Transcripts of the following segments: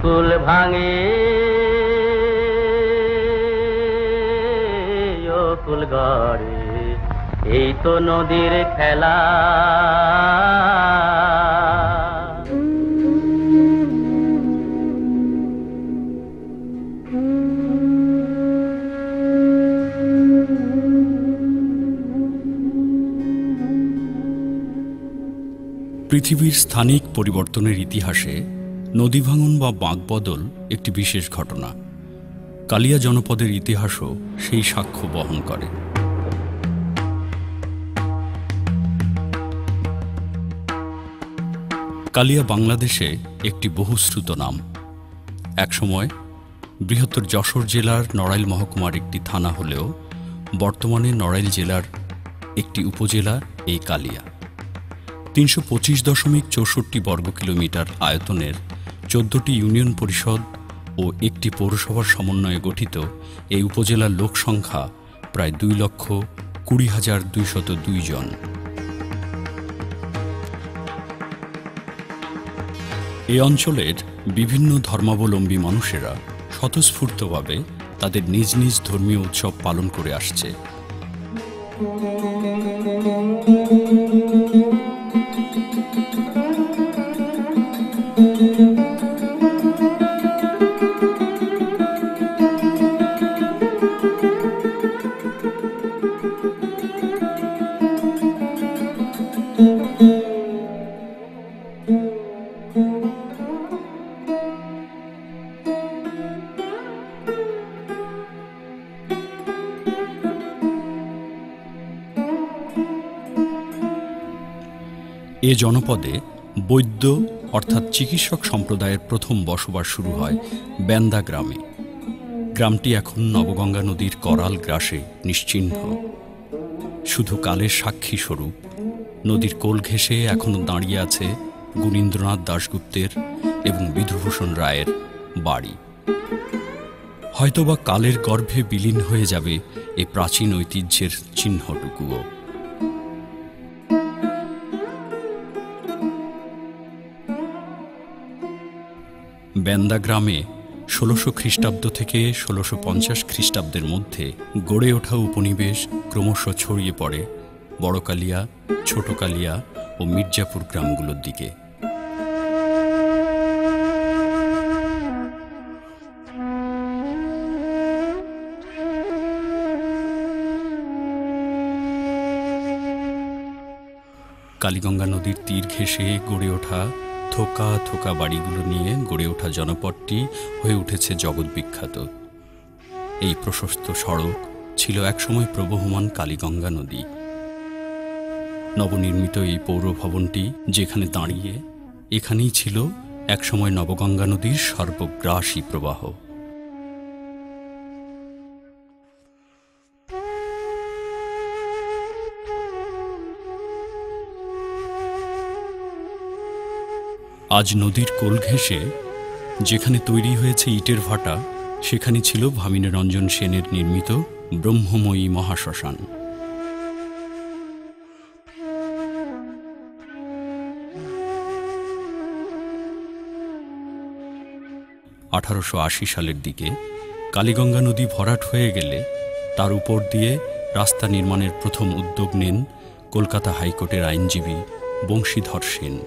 কুল ভাঙে ও কুল গড়ে, এই তো নদীর খেলা। পৃথিবীর স্থানিক পরিবর্তনের ইতিহাসে নদী ভাঙন বা বাঁকবদল একটি বিশেষ ঘটনা। কালিয়া জনপদের ইতিহাসও সেই সাক্ষ্য বহন করে। কালিয়া বাংলাদেশে একটি বহুশ্রুত নাম। একসময় বৃহত্তর যশোর জেলার নড়াইল মহকুমার একটি থানা হলেও বর্তমানে নড়াইল জেলার একটি উপজেলা এই কালিয়া। ৩২৫.৬৪ বর্গ কিলোমিটার আয়তনের ১৪টি ইউনিয়ন পরিষদ ও একটি পৌরসভার সমন্বয়ে গঠিত এই উপজেলার লোক সংখ্যা প্রায় ২,২০,২০২ জন। এই অঞ্চলের বিভিন্ন ধর্মাবলম্বী মানুষেরা স্বতঃস্ফূর্তভাবে তাদের নিজ নিজ ধর্মীয় উৎসব পালন করে আসছে। এ জনপদে বৈদ্য অর্থাৎ চিকিৎসক সম্প্রদায়ের প্রথম বসবাস শুরু হয় বেন্দা গ্রামে। গ্রামটি এখন নবগঙ্গা নদীর করাল গ্রাসে নিশ্চিহ্ন, শুধু কালের সাক্ষী স্বরূপ। নদীর কোল ঘেঁষে এখনও দাঁড়িয়ে আছে গুণীন্দ্রনাথ দাশগুপ্তের এবং বিধুভূষণ রায়ের বাড়ি। হয়তোবা কালের গর্ভে বিলীন হয়ে যাবে এ প্রাচীন ঐতিহ্যের চিহ্নটুকুও। বেন্দা গ্রামে ১৬০০ খ্রিস্টাব্দ থেকে ১৬৫০ খ্রিস্টাব্দের মধ্যে গড়ে ওঠা উপনিবেশ ক্রমশ ছড়িয়ে পড়ে বড়কালিয়া, ছোটকালিয়া ও মির্জাপুর গ্রামগুলোর দিকে। কালীগঙ্গা নদীর তীর ঘেঁষে গড়ে ওঠা থোকা থোকা বাড়িগুলো নিয়ে গড়ে ওঠা জনপদটি হয়ে উঠেছে জগৎ বিখ্যাত। এই প্রশস্ত সড়ক ছিল একসময় প্রবহমান কালীগঙ্গা নদী। নবনির্মিত এই পৌর ভবনটি যেখানে দাঁড়িয়ে, এখানেই ছিল একসময় নবগঙ্গা নদীর সর্বগ্রাসী প্রবাহ। আজ নদীর কোল ঘেঁষে যেখানে তৈরি হয়েছে ইটের ভাটা, সেখানে ছিল ভামিনীরঞ্জন সেনের নির্মিত ব্রহ্মময়ী মহাশ্মশান। (১৮৮০ সালের দিকে কালীগঙ্গা নদী ভরাট হয়ে গেলে তার উপর দিয়ে রাস্তা নির্মাণের প্রথম উদ্যোগ নেন কলকাতা হাইকোর্টের আইনজীবী বংশীধর সেন।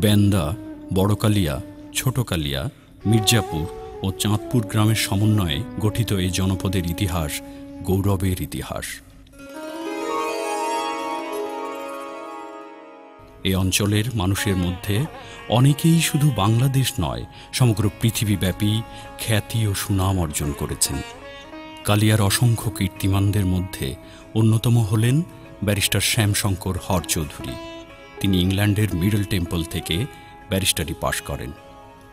বেন্দা, বড়কালিয়া, ছোটকালিয়া, মির্জাপুর ও চাঁদপুর গ্রামের সমন্বয়ে গঠিত এই জনপদের ইতিহাস গৌরবের ইতিহাস। এ অঞ্চলের মানুষের মধ্যে অনেকেই শুধু বাংলাদেশ নয়, সমগ্র পৃথিবীব্যাপী খ্যাতি ও সুনাম অর্জন করেছেন। কালিয়ার অসংখ্য কীর্তিমানদের মধ্যে অন্যতম হলেন ব্যারিস্টার শ্যামশঙ্কর হর চৌধুরী। তিনি ইংল্যান্ডের মিডল টেম্পল থেকে ব্যারিস্টারি পাশ করেন।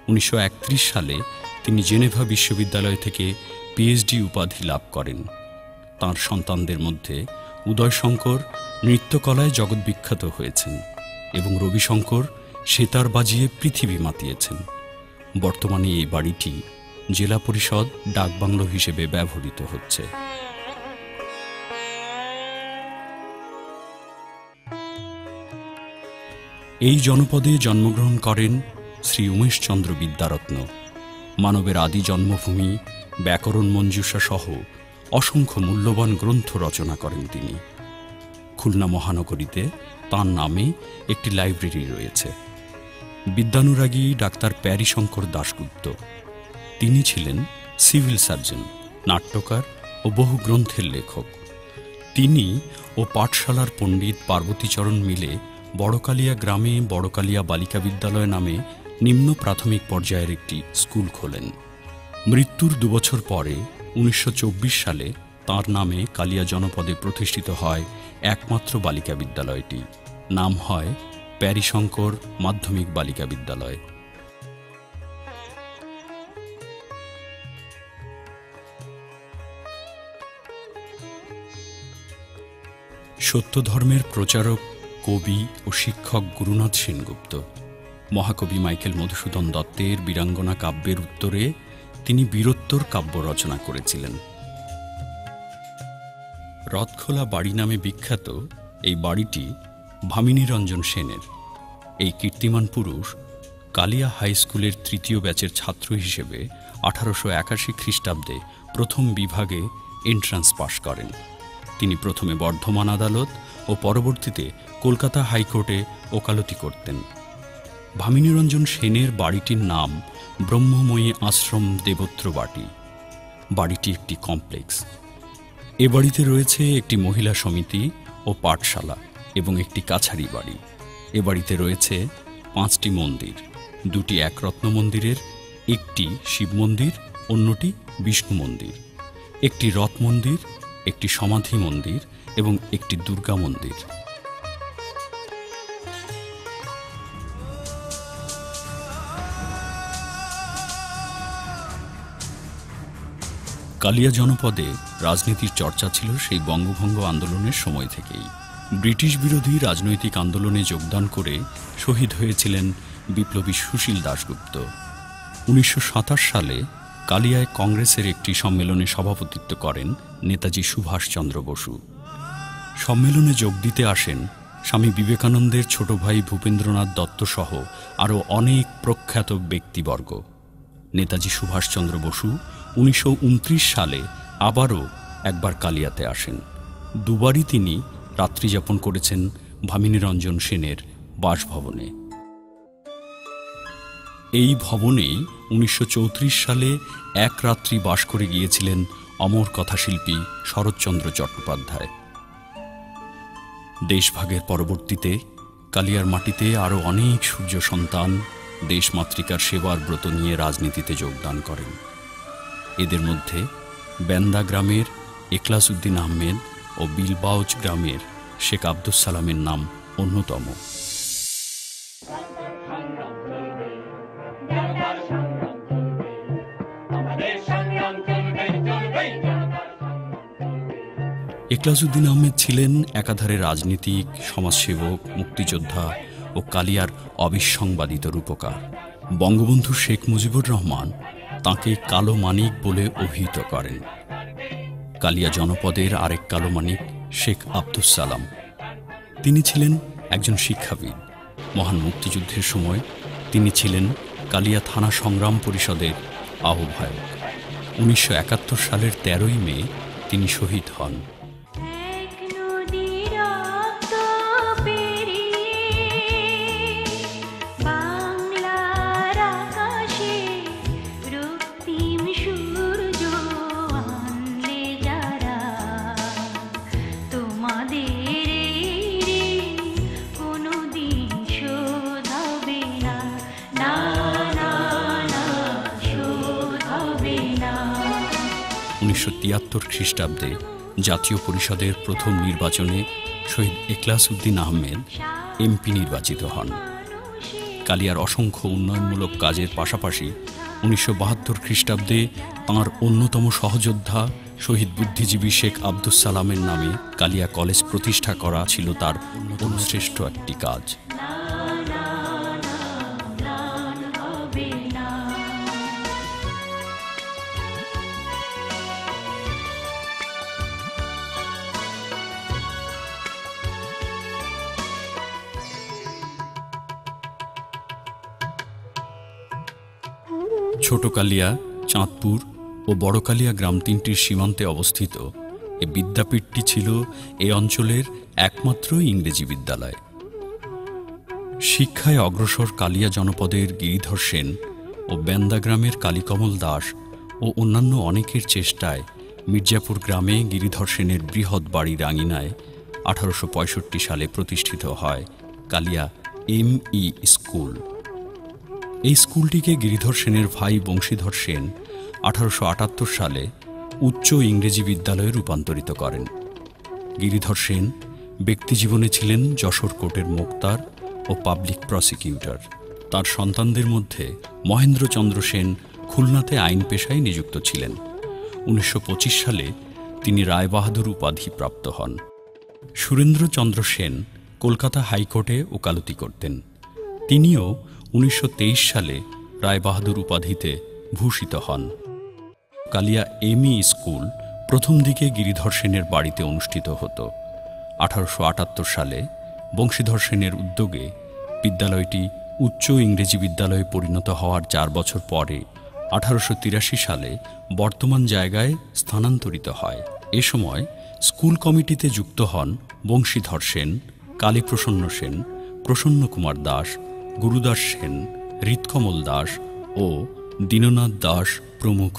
১৯৩১ সালে তিনি জেনেভা বিশ্ববিদ্যালয় থেকে পিএইচডি উপাধি লাভ করেন। তাঁর সন্তানদের মধ্যে উদয়শঙ্কর নৃত্যকলায় জগৎ বিখ্যাত হয়েছেন এবং রবিশঙ্কর সেতার বাজিয়ে পৃথিবী মাতিয়েছেন। বর্তমানে এই বাড়িটি জেলা পরিষদ ডাকবাংলো হিসেবে ব্যবহৃত হচ্ছে। এই জনপদে জন্মগ্রহণ করেন শ্রী উমেশচন্দ্র বিদ্যারত্ন। মানবের আদি জন্মভূমি, ব্যাকরণ মঞ্জুষা সহ অসংখ্য মূল্যবান গ্রন্থ রচনা করেন তিনি। খুলনা মহানগরীতে তাঁর নামে একটি লাইব্রেরি রয়েছে। বিদ্যানুরাগী ডাক্তার প্যারীশঙ্কর দাশগুপ্ত, তিনি ছিলেন সিভিল সার্জন, নাট্যকার ও বহু গ্রন্থের লেখক। তিনি ও পাঠশালার পণ্ডিত পার্বতীচরণ মিলে বড়কালিয়া গ্রামে বড়কালিয়া বালিকা বিদ্যালয় নামে নিম্ন প্রাথমিক পর্যায়ের একটি স্কুল খোলেন। মৃত্যুর 2 বছর পরে 1924 সালে তাঁর নামে কালিয়া জনপদে প্রতিষ্ঠিত হয় একমাত্র বালিকা বিদ্যালয়টি। নাম হয় প্যারীশঙ্কর মাধ্যমিক বালিকা বিদ্যালয়। সত্য ধর্মের প্রচারক, কবি ও শিক্ষক গুরুনাথ সেনগুপ্ত। মহাকবি মাইকেল মধুসূদন দত্তের বীরাঙ্গনা কাব্যের উত্তরে তিনি বীরোত্তর কাব্য রচনা করেছিলেন। রথখোলা বাড়ি নামে বিখ্যাত এই বাড়িটি ভামিনীরঞ্জন সেনের। এই কীর্তিমান পুরুষ কালিয়া হাই স্কুলের 3য় ব্যাচের ছাত্র হিসেবে 1881 খ্রিস্টাব্দে প্রথম বিভাগে এন্ট্রান্স পাশ করেন। তিনি প্রথমে বর্ধমান আদালত ও পরবর্তীতে কলকাতা হাইকোর্টে ওকালতি করতেন। ভামিনীরঞ্জন সেনের বাড়িটির নাম ব্রহ্মময়ী আশ্রম দেবত্র বাটি। বাড়িটি একটি কমপ্লেক্স। এ বাড়িতে রয়েছে একটি মহিলা সমিতি ও পাঠশালা এবং একটি কাছারি বাড়ি। এ বাড়িতে রয়েছে 5টি মন্দির, 2টি একরত্ন মন্দিরের, একটি শিব মন্দির, অন্যটি বিষ্ণু মন্দির, একটি রথ মন্দির, একটি সমাধি মন্দির এবং একটি দুর্গা মন্দির। কালিয়া জনপদে রাজনীতির চর্চা ছিল সেই বঙ্গভঙ্গ আন্দোলনের সময় থেকেই। ব্রিটিশ বিরোধী রাজনৈতিক আন্দোলনে যোগদান করে শহীদ হয়েছিলেন বিপ্লবী সুশীল দাশগুপ্ত। 1927 সালে কালিয়ায় কংগ্রেসের একটি সম্মেলনে সভাপতিত্ব করেন নেতাজি সুভাষচন্দ্র বসু। সম্মেলনে যোগ দিতে আসেন স্বামী বিবেকানন্দের ছোট ভাই ভূপেন্দ্রনাথ দত্ত সহ আরও অনেক প্রখ্যাত ব্যক্তিবর্গ। নেতাজি সুভাষচন্দ্র বসু 1929 সালে আবারও একবার কালিয়াতে আসেন। দুবারই তিনি রাত্রিযাপন করেছেন ভামিনীরঞ্জন সেনের বাসভবনে। এই ভবনেই 1934 সালে এক রাত্রি বাস করে গিয়েছিলেন অমর কথাশিল্পী শরৎচন্দ্র চট্টোপাধ্যায়। দেশভাগের পরবর্তীতে কালিয়ার মাটিতে আরও অনেক সূর্য সন্তান দেশমাতৃকার সেবার ব্রত নিয়ে রাজনীতিতে যোগদান করেন। এদের মধ্যে বেন্দা গ্রামের এখলাস উদ্দিন আহমেদ ও বিলবাউজ গ্রামের শেখ আব্দুস সালামের নাম অন্যতম। এখলাস উদ্দিন আহমেদ ছিলেন একাধারে রাজনীতিক, সমাজসেবক, মুক্তিযোদ্ধা ও কালিয়ার অবিসংবাদিত রূপকার। বঙ্গবন্ধু শেখ মুজিবুর রহমান তাঁকে কালো মানিক বলে অভিহিত করেন। কালিয়া জনপদের আরেক কালো মানিক শেখ আব্দুস সালাম। তিনি ছিলেন একজন শিক্ষাবিদ। মহান মুক্তিযুদ্ধের সময় তিনি ছিলেন কালিয়া থানা সংগ্রাম পরিষদের আহ্বায়ক। 1971 সালের 13ই মে তিনি শহীদ হন। খ্রিস্টাব্দে জাতীয় পরিষদের প্রথম নির্বাচনে শহীদ এখলাস উদ্দিন আহমেদ এমপি নির্বাচিত হন। কালিয়ার অসংখ্য উন্নয়নমূলক কাজের পাশাপাশি 1972 খ্রিস্টাব্দে তাঁর অন্যতম সহযোদ্ধা শহীদ বুদ্ধিজীবী শেখ আব্দুস সালামের নামে কালিয়া কলেজ প্রতিষ্ঠা করা ছিল তার অন্যতম শ্রেষ্ঠ একটি কাজ। ছোট কালিয়া, চাঁদপুর ও বড় কালিয়া গ্রাম তিনটির সীমান্তে অবস্থিত এ বিদ্যাপীঠটি ছিল এ অঞ্চলের একমাত্র ইংরেজি বিদ্যালয়। শিক্ষায় অগ্রসর কালিয়া জনপদের গিরিধর সেন ও বেন্দা গ্রামের কালীকমল দাস ও অন্যান্য অনেকের চেষ্টায় মির্জাপুর গ্রামে গিরিধর সেনের বৃহৎ বাড়ির আঙিনায় 1865 সালে প্রতিষ্ঠিত হয় কালিয়া এম.ই. স্কুল। এই স্কুলটিকে গিরিধর সেনের ভাই বংশীধর সেন 1878 সালে উচ্চ ইংরেজি বিদ্যালয়ে রূপান্তরিত করেন। গিরিধর সেন ব্যক্তিজীবনে ছিলেন যশোর কোর্টের মোক্তার ও পাবলিক প্রসিকিউটর। তার সন্তানদের মধ্যে মহেন্দ্রচন্দ্র সেন খুলনাতে আইন পেশায় নিযুক্ত ছিলেন। 1925 সালে তিনি রায়বাহাদুর উপাধি প্রাপ্ত হন। সুরেন্দ্রচন্দ্র সেন কলকাতা হাইকোর্টে ওকালতি করতেন। তিনিও 1923 সালে রায়বাহাদুর উপাধিতে ভূষিত হন। কালিয়া এম.ই. স্কুল প্রথম দিকে গিরিধর সেনের বাড়িতে অনুষ্ঠিত হতো। 1878 সালে বংশীধর সেনের উদ্যোগে বিদ্যালয়টি উচ্চ ইংরেজি বিদ্যালয়ে পরিণত হওয়ার 4 বছর পরে 1883 সালে বর্তমান জায়গায় স্থানান্তরিত হয়। এ সময় স্কুল কমিটিতে যুক্ত হন বংশীধর সেন, কালীপ্রসন্ন সেন, প্রসন্ন কুমার দাস, গুরুদাস সেন, হৃৎকমল দাস ও দীননাথ দাস প্রমুখ।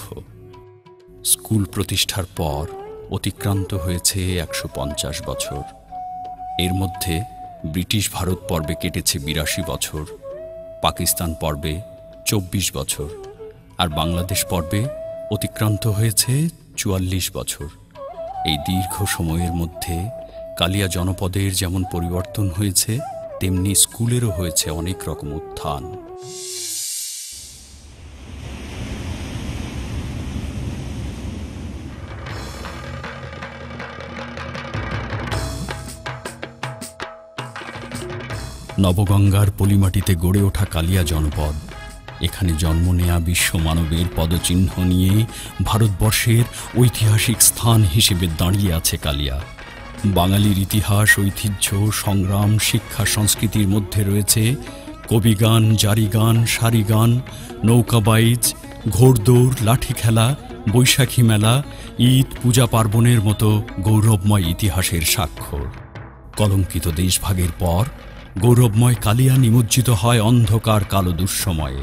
স্কুল প্রতিষ্ঠার পর অতিক্রান্ত হয়েছে 150 বছর। এর মধ্যে ব্রিটিশ ভারত পর্বে কেটেছে 82 বছর, পাকিস্তান পর্বে 24 বছর, আর বাংলাদেশ পর্বে অতিক্রান্ত হয়েছে 44 বছর। এই দীর্ঘ সময়ের মধ্যে কালিয়া জনপদের যেমন পরিবর্তন হয়েছে, তেমনি স্কুলেরও হয়েছে অনেক রকম উত্থান। নবগঙ্গার পলিমাটিতে গড়ে ওঠা কালিয়া জনপদ, এখানে জন্ম নেয়া বিশ্ব মানবের পদচিহ্ন নিয়ে ভারতবর্ষের ঐতিহাসিক স্থান হিসেবে দাঁড়িয়ে আছে কালিয়া। বাঙালির ইতিহাস, ঐতিহ্য, সংগ্রাম, শিক্ষা, সংস্কৃতির মধ্যে রয়েছে কবিগান, জারিগান, সারিগান, নৌকাবাইজ, ঘোড়দৌড়, লাঠি খেলা, বৈশাখী মেলা, ঈদ, পূজা পার্বণের মতো গৌরবময় ইতিহাসের স্বাক্ষর। কলঙ্কিত দেশভাগের পর গৌরবময় কালিয়া নিমজ্জিত হয় অন্ধকার কালো দুঃসময়ে।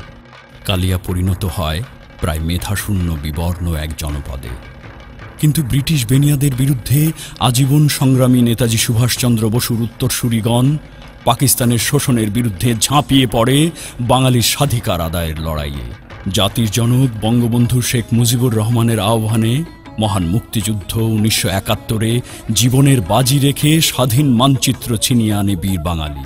কালিয়া পরিণত হয় প্রায় মেধাশূন্য বিবর্ণ এক জনপদে। কিন্তু ব্রিটিশ বেনিয়াদের বিরুদ্ধে আজীবন সংগ্রামী নেতাজি সুভাষচন্দ্র বসুর উত্তরসূরিগণ পাকিস্তানের শোষণের বিরুদ্ধে ঝাঁপিয়ে পড়ে বাঙালির স্বাধিকার আদায়ের লড়াইয়ে। জাতির জনক বঙ্গবন্ধু শেখ মুজিবুর রহমানের আহ্বানে মহান মুক্তিযুদ্ধ 1971-এ জীবনের বাজি রেখে স্বাধীন মানচিত্র ছিনিয়ে আনে বীর বাঙালি।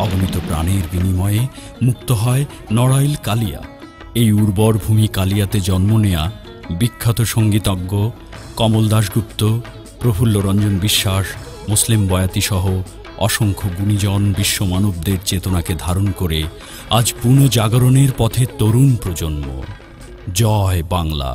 অগণিত প্রাণের বিনিময়ে মুক্ত হয় নড়াইল কালিয়া। এই উর্বর ভূমি কালিয়াতে জন্ম নেয়া বিখ্যাত সঙ্গীতজ্ঞ কমল দাশগুপ্ত, প্রফুল্ল রঞ্জন বিশ্বাস, মুসলিম বয়াতি সহ অসংখ্য গুণীজন বিশ্বমানবদের চেতনাকে ধারণ করে আজ পুনঃজাগরণের পথে তরুণ প্রজন্ম। জয় বাংলা।